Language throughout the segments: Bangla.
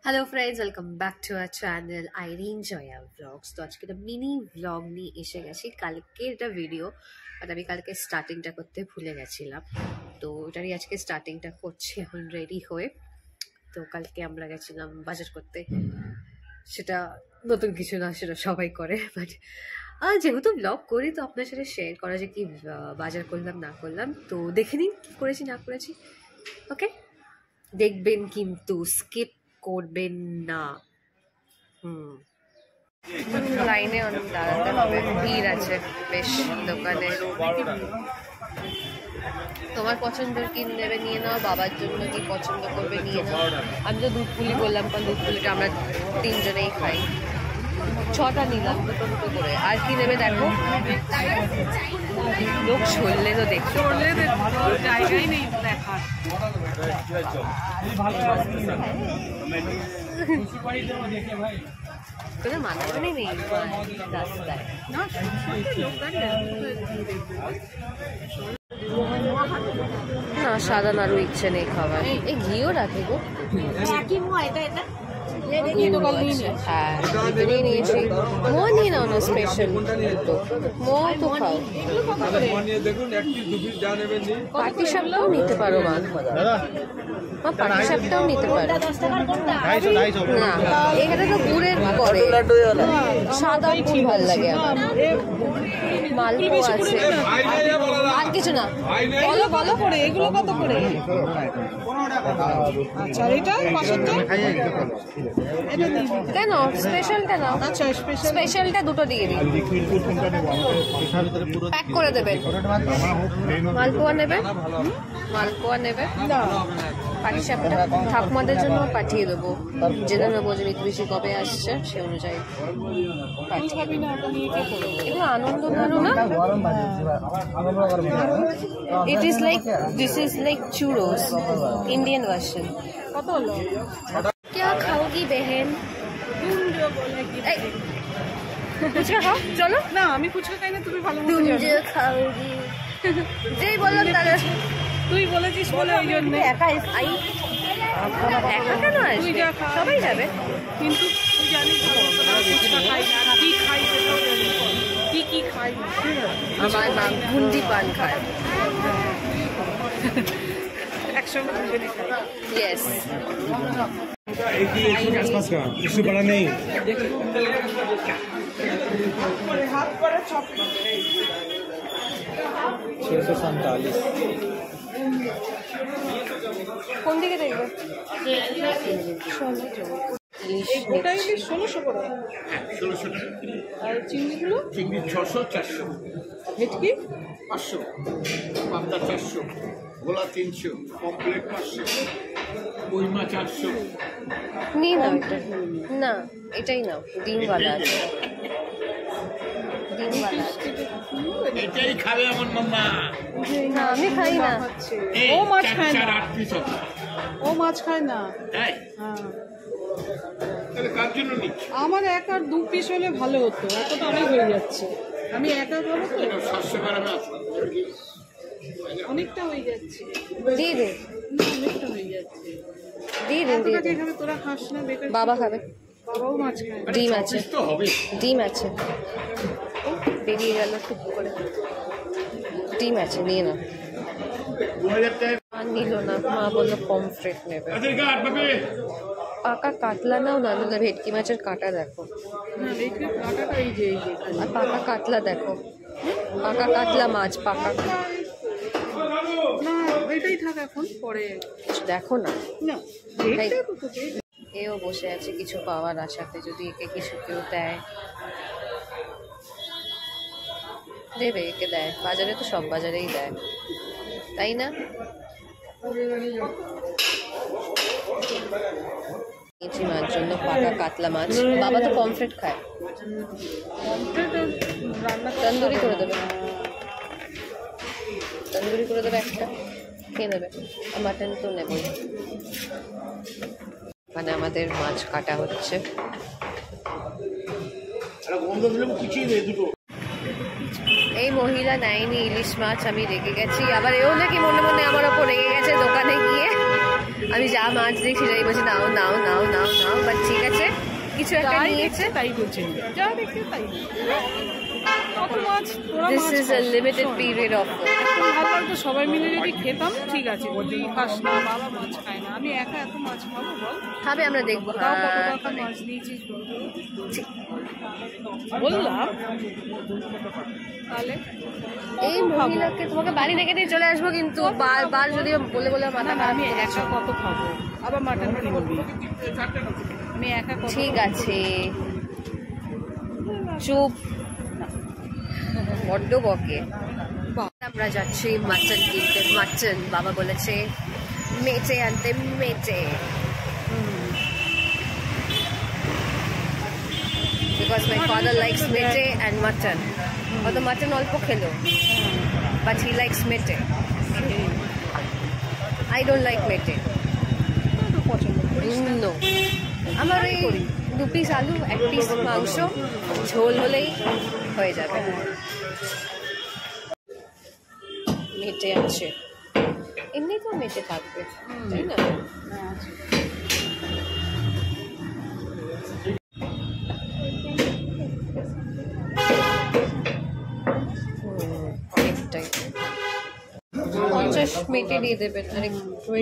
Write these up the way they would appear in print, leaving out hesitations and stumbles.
Hello friends, welcome back to our channel Irene Jaya vlogs. তো আজকে একটা মিনি ব্লগ নিয়ে এসে গেছি। কালকে এটা ভিডিও, বাট আমি কালকে স্টার্টিংটা করতে ভুলে গেছিলাম, তো এটারই আজকে স্টার্টিংটা করছি এখন রেডি হয়ে। তো কালকে আমরা গেছিলাম বাজার করতে, সেটা নতুন কিছু না, সেটা সবাই করে, বাট যেহেতু ব্লগ করি তো আপনার সাথে শেয়ার করা যে কি বাজার করলাম না করলাম। তো দেখে নিন কী করেছি না করেছি, ওকে? দেখবেন কিন্তু স্কিপ করবেন না। লাইনে অনেক দাঁড়াতে হবে, ভিড় আছে বেশ দোকানে। তোমার পছন্দের কি নেবে নিয়ে নাও, বাবার জন্য কি পছন্দ করবে নিয়ে নাও। আমি তো দুধ পুলি বললাম, কারণ দুধ পুলিটা আমরা তিনজনেই খাই। 6টা নিলাম, দুটো দুটো করে। আর কি নেবে দেখো, লোক সরলে তো দেখছো, জায়গাই নেই দেখার। কোনো মানুষজনই নেই রাস্তায়। না, সাদা নাড়ু ইচ্ছে নেই খাবার। এই ঘিও রাখে গো। হ্যাঁ, নিয়েছি। মো নিয়ে নাও না, স্পেশাল মো তো খাও। পাটি সাপটাও নিতে পারো মা, পাটি সাপটাও নিতে পারো। না, এখানে তো গুড়ের করে, সাদা ফুল ভাল লাগে আমার। মালপোয়া আছে, আর কিছু না। বলো বলো করে, এগুলো কত করে? আচ্ছা, এটা কেন স্পেশাল কেন? আচ্ছা, স্পেশালটা দুটো দিয়ে দিন, প্যাক করে দেবেন। মালপোয়া নেবে? মালপোয়া নেবে? পাটিসাপটা ঠাকুমাদের জন্য পাঠিয়ে দেবো, জেনে নেবো যে মিতবিষি কবে আসছে, সে অনুযায়ী এগুলো আনন্দ নাড়ু না। It is like, this is like চুরোস, Indian version. কত হলো? क्या खाओगी बहन? ফুচকা খাও, চলো না। আমি ফুচকা খাই না, তুমি ভালো খাওগি যেই বললাম তাহলে তুই বলেছিস বলে ওই জন্য একা আই। একা কেন আসবে, সবাই যাবে। কিন্তু তুই জানিস ফুচকা খাই না, কি খাই কি কি খাই। আমার মা গুন্ডি পান খায়, একসঙ্গে দুজনে খাই। ইয়েস, आसपास का इससे बड़ा नहीं। हाथ पर 647। কোন দিকে দেখবে? ওটা ইলিশ 1600 করে। 1600 টাকা। আর চিংড়িগুলো? চিংড়ি 600, 400। ভেটকি 500, পাবদা 400, ভোলা 300, পমফ্রেট 500, কই মাছ 800। নিয়ে নাও এটা। না, এটাই নাও, ডিমওয়ালা আছে, ডিমওয়ালা আছে। এটাই খাবে আমার মাম্মা। না, আমি খাই না। ও মাছ খায় না, 8 পিস আছে। ও মাছ খায় না। তাই? হ্যাঁ, তাহলে কার জন্য নিচ্ছি? আমার এক আর 2 পিস হলে ভালো হতো, এতটা অনেক হয়ে যাচ্ছে। আমি একা খাবো তো, 700 গ্রাম আছে। অনেকটা হয়ে যাচ্ছে। দিয়ে দে, না, অনেকটা হয়ে যাচ্ছে। দিয়ে দিন, দিয়ে দিন। এখানে তোরা খাস না, বেকার। বাবা খাবে। বাবাও মাছ খায় না। ডিম আছে, তো হবে। ডিম আছে। বেরিয়ে গেল টুক করে। ডিম আছে, নিয়ে নাও। 2000 টাকা। আর নিল না, মা বললো পমফ্রেট নেবে। আদের কাট বাবা। পাকা কাতলা নাও না, নাহলে ভেটকি মাছের কাঁটা দেখো। না, দেখি কাটাটা এই যে আর পাকা কাতলা দেখো, পাকা কাতলা মাছ পাকা। না, এটাই থাক এখন, পরে দেখো না। না, তাই। এইটা তো তোকে এও বসে আছে কিছু পাওয়ার আশাতে, যদি একে কিছু কেউ দেয়। দেবে, একে দেয়, বাজারে তো সব বাজারেই দেয়, তাই না? নিয়েছি মার জন্য পাকা কাতলা মাছ। বাবা তো পমফ্রেট খায়। তন্দুরি করে দেবে, তন্দুরি করে দেবে একটা, খেয়ে নেবে। আর মাটন তো নেবই। মানে আমাদের মাছ কাটা হচ্ছে। এই মহিলা নেয়নি ইলিশ মাছ, আমি রেগে গেছি। আবার এও নাকি মনে মনে আমার ওপর রেগে গেছে দোকানে গিয়ে। আমি যা মাছ দেখছি সেটাই বলছি নাও নাও নাও নাও নাও। কিছু একটা তাই নিয়েছে। দেখছে তাই বলছে, যা দেখছে তাই। কত মাছ, তোরা দিস মাছ ইজ আ খাস, লিমিটেড শোন। Period of. এখন ভালো লাগতো সবাই মিলে যদি খেতাম, ঠিক আছে, তুই খাস না, বাবা মাছ খায় না, আমি একা এত মাছ খাবো বল? খাবে, আমরা দেখবো। তাও কত হ্যাঁ, টাকা মাছ নিয়েছিস বললাম তাহলে। এই মহিলাকে তোমাকে বাড়ি রেখে দিয়ে চলে আসবো, কিন্তু বারবার যদি বলে বলে না মাথা না, খারাপ আমি করে একা কত খাবো, আবার মাটন কিনবি, আমি একা কত ঠিক খাবো? আছে, চুপ, বড্ড বকে। আমরা যাচ্ছি মাটন কিনতে। মাটন, বাবা বলেছে মেটে আনতে, মেটে, বিকজ মাই ফাদার লাইকস মেটে অ্যান্ড মাটন। হয়তো মাটন অল্প খেলো, বাট হি লাইকস মেটে। আই ডোন্ট লাইক মেটে। পছন্দ করিস না? নো, আমার ওই 2 পিস আলু, 1 পিস মাংস, ঝোল হলেই হয়ে যাবে। মেটে আছে, এমনি তো মেটে থাকবে, তাই না? অনেকটাই 50 মেটে দিয়ে দেবেন, আর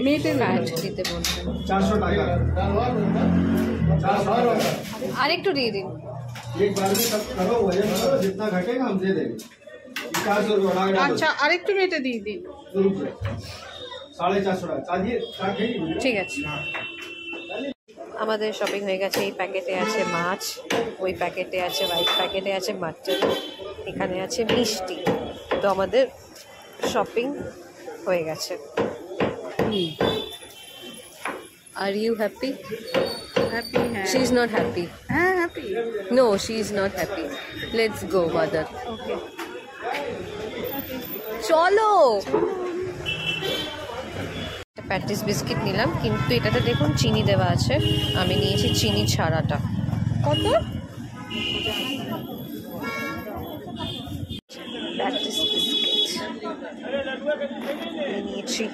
মেটে ফ্যাট দিতে বলবেন। 400 টাকা আর একটু দিয়ে দিন। एक बार में सब करो, वजन करो, जितना घटेगा हम दे देंगे। 400 रुपये उड़ा के डालो। আচ্ছা, আরেকটু মেটে দিয়ে দিন। 100 रुपये 450 টাকা চালিয়ে চাট খেয়ে ঠিক আছে, আমাদের শপিং হয়ে গেছে। এই প্যাকেটে আছে মাছ, ওই প্যাকেটে আছে, হোয়াইট প্যাকেটে আছে মাটন, এখানে আছে মিষ্টি। তো আমাদের শপিং হয়ে গেছে। Are you happy? হ্যাপি? হ্যাঁ, শি ইজ নট হ্যাপি। হ্যাঁ happy. No, she is not happy. Let's go mother. Okay, চলো। প্যাটিস বিস্কিট নিলাম, কিন্তু এটাতে দেখুন চিনি দেওয়া আছে, আমি নিয়েছি চিনি ছাড়াটা। কত? প্যাটিস বিস্কিট নিয়েছি।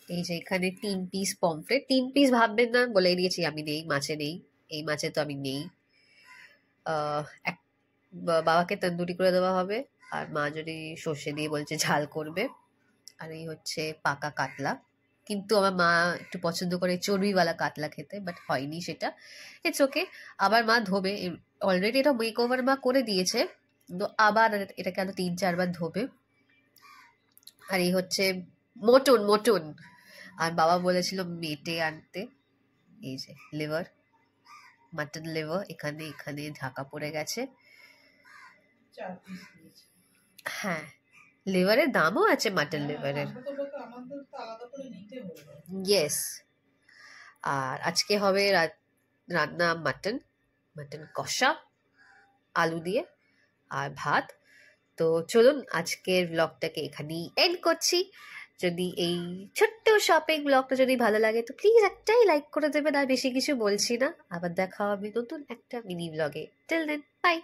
এই যে এখানে 3 পিস পমফ্রেট। 3 পিস ভাববেন না, বলে দিয়েছি আমি নেই, মাছে নেই, এই মাছে তো আমি নেই। বাবাকে তন্দুরি করে দেওয়া হবে, আর মা যদি সর্ষে দিয়ে বলছে ঝাল করবে। আর এই হচ্ছে পাকা কাতলা, কিন্তু আমার মা একটু পছন্দ করে চর্বিওয়ালা কাতলা খেতে, বাট হয়নি সেটা। ইটস ওকে, আবার মা ধোবে। অলরেডি এটা মেক ওভার মা করে দিয়েছে, তো আবার এটাকে আরো 3-4 বার ধোবে। আর এই হচ্ছে মটন। মটন আর বাবা বলেছিল মেটে আনতে। এই যে লিভার, মাটন লিভার, এখানে এখানে ঢাকা পড়ে গেছে। হ্যাঁ, লিভারের দামও আছে মাটন লিভারের। ইয়েস। আর আজকে হবে রান্না মাটন কষা আলু দিয়ে আর ভাত। তো চলুন আজকের ব্লগটাকে এখানেই এন্ড করছি। যদি এই ছোট্ট শপিং ব্লগটা যদি ভালো লাগে তো প্লিজ একটাই লাইক করে দেবেন, আর বেশি কিছু বলছি না। আবার দেখা হবে নতুন একটা মিনি ব্লগে। Till then, by.